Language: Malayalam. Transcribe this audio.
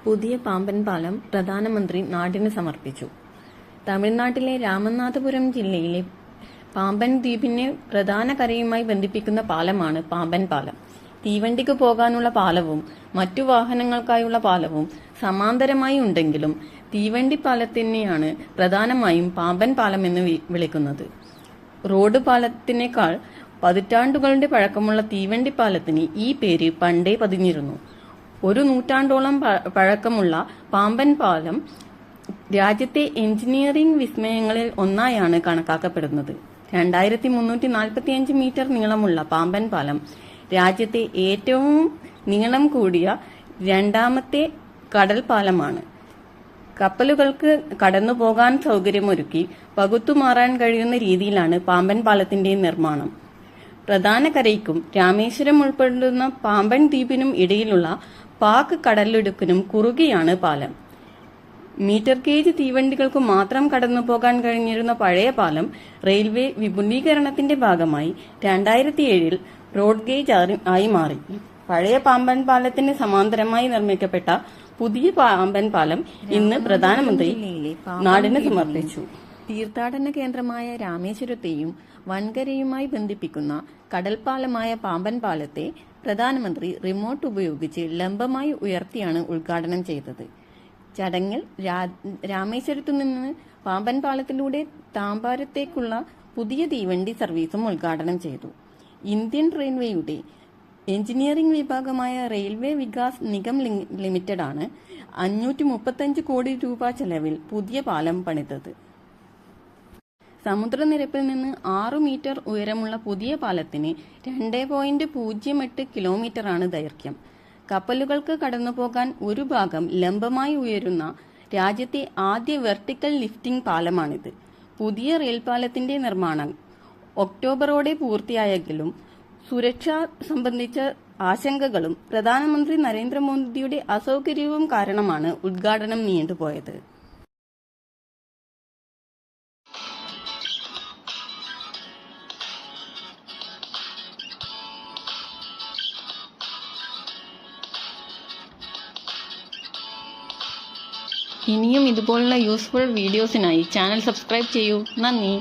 പുതിയ പാമ്പൻ പാലം പ്രധാനമന്ത്രി നാടിന് സമർപ്പിച്ചു. തമിഴ്നാട്ടിലെ രാമനാഥപുരം ജില്ലയിലെ പാമ്പൻ ദ്വീപിനെ പ്രധാന കരയുമായി ബന്ധിപ്പിക്കുന്ന പാലമാണ് പാമ്പൻ പാലം. തീവണ്ടിക്ക് പോകാനുള്ള പാലവും മറ്റു വാഹനങ്ങൾക്കായുള്ള പാലവും സമാന്തരമായി ഉണ്ടെങ്കിലും തീവണ്ടി പാലത്തിനെയാണ് പ്രധാനമായും പാമ്പൻ പാലം എന്ന് വിളിക്കുന്നത്. റോഡ് പാലത്തിനേക്കാൾ പതിറ്റാണ്ടുകളുടെ പഴക്കമുള്ള തീവണ്ടി പാലത്തിന് ഈ പേര് പണ്ടേ പതിഞ്ഞിരുന്നു. ഒരു നൂറ്റാണ്ടോളം പഴക്കമുള്ള പാമ്പൻ പാലം രാജ്യത്തെ എഞ്ചിനീയറിംഗ് വിസ്മയങ്ങളിൽ ഒന്നായാണ് കണക്കാക്കപ്പെടുന്നത്. 2345 മീറ്റർ നീളമുള്ള പാമ്പൻ പാലം രാജ്യത്തെ ഏറ്റവും നീളം കൂടിയ രണ്ടാമത്തെ കടൽ പാലമാണ്. കപ്പലുകൾക്ക് കടന്നുപോകാൻ സൗകര്യമൊരുക്കി പകുത്തുമാറാൻ കഴിയുന്ന രീതിയിലാണ് പാമ്പൻ പാലത്തിന്റെ നിർമ്മാണം. പ്രധാന കരയ്ക്കും രാമേശ്വരം ഉൾപ്പെടുന്ന പാമ്പൻ ദ്വീപിനും ഇടയിലുള്ള പാക് കടലിടുക്കിനും കുറുകെയാണ് പാലം. മീറ്റർ ഗേജ് തീവണ്ടികൾക്ക് മാത്രം കടന്നുപോകാൻ കഴിഞ്ഞിരുന്ന പഴയ പാലം റെയിൽവേ വിപുലീകരണത്തിന്റെ ഭാഗമായി 2007 റോഡ് ഗേജ് ആയി മാറി. പഴയ പാമ്പൻ പാലത്തിന് സമാന്തരമായി നിർമ്മിക്കപ്പെട്ട പുതിയ പാമ്പൻ പാലം ഇന്ന് പ്രധാനമന്ത്രി നാടിന് സമർപ്പിച്ചു. തീർത്ഥാടന കേന്ദ്രമായ രാമേശ്വരത്തെയും വൻകരയുമായി ബന്ധിപ്പിക്കുന്ന കടൽപ്പാലമായ പാമ്പൻ പാലത്തെ പ്രധാനമന്ത്രി റിമോട്ട് ഉപയോഗിച്ച് ലംബമായി ഉയർത്തിയാണ് ഉദ്ഘാടനം ചെയ്തത്. ചടങ്ങിൽ രാമേശ്വരത്തു നിന്ന് പാമ്പൻ പാലത്തിലൂടെ താമ്പാരത്തേക്കുള്ള പുതിയ തീവണ്ടി സർവീസും ഉദ്ഘാടനം ചെയ്തു. ഇന്ത്യൻ റെയിൽവേയുടെ എഞ്ചിനീയറിംഗ് വിഭാഗമായ റെയിൽവേ വികാസ് നിഗം ലിമിറ്റഡാണ് 535 കോടി രൂപ ചെലവിൽ പുതിയ പാലം പണിതത്. സമുദ്രനിരപ്പിൽ നിന്ന് 6 മീറ്റർ ഉയരമുള്ള പുതിയ പാലത്തിന് 2.08 കിലോമീറ്ററാണ് ദൈർഘ്യം. കപ്പലുകൾക്ക് കടന്നുപോകാൻ ഒരു ഭാഗം ലംബമായി ഉയരുന്ന രാജ്യത്തെ ആദ്യ വെർട്ടിക്കൽ ലിഫ്റ്റിംഗ് പാലമാണിത്. പുതിയ റെയിൽപാലത്തിന്റെ നിർമ്മാണം ഒക്ടോബറോടെ പൂർത്തിയായെങ്കിലും സുരക്ഷ സംബന്ധിച്ച ആശങ്കകളും പ്രധാനമന്ത്രി നരേന്ദ്രമോദിയുടെ അസൗകര്യവും കാരണമാണ് ഉദ്ഘാടനം നീണ്ടുപോയത്. ഇനിയും ഇതുപോലുള്ള യൂസ്ഫുൾ വീഡിയോസിനായി ചാനൽ സബ്സ്ക്രൈബ് ചെയ്യൂ. നന്ദി.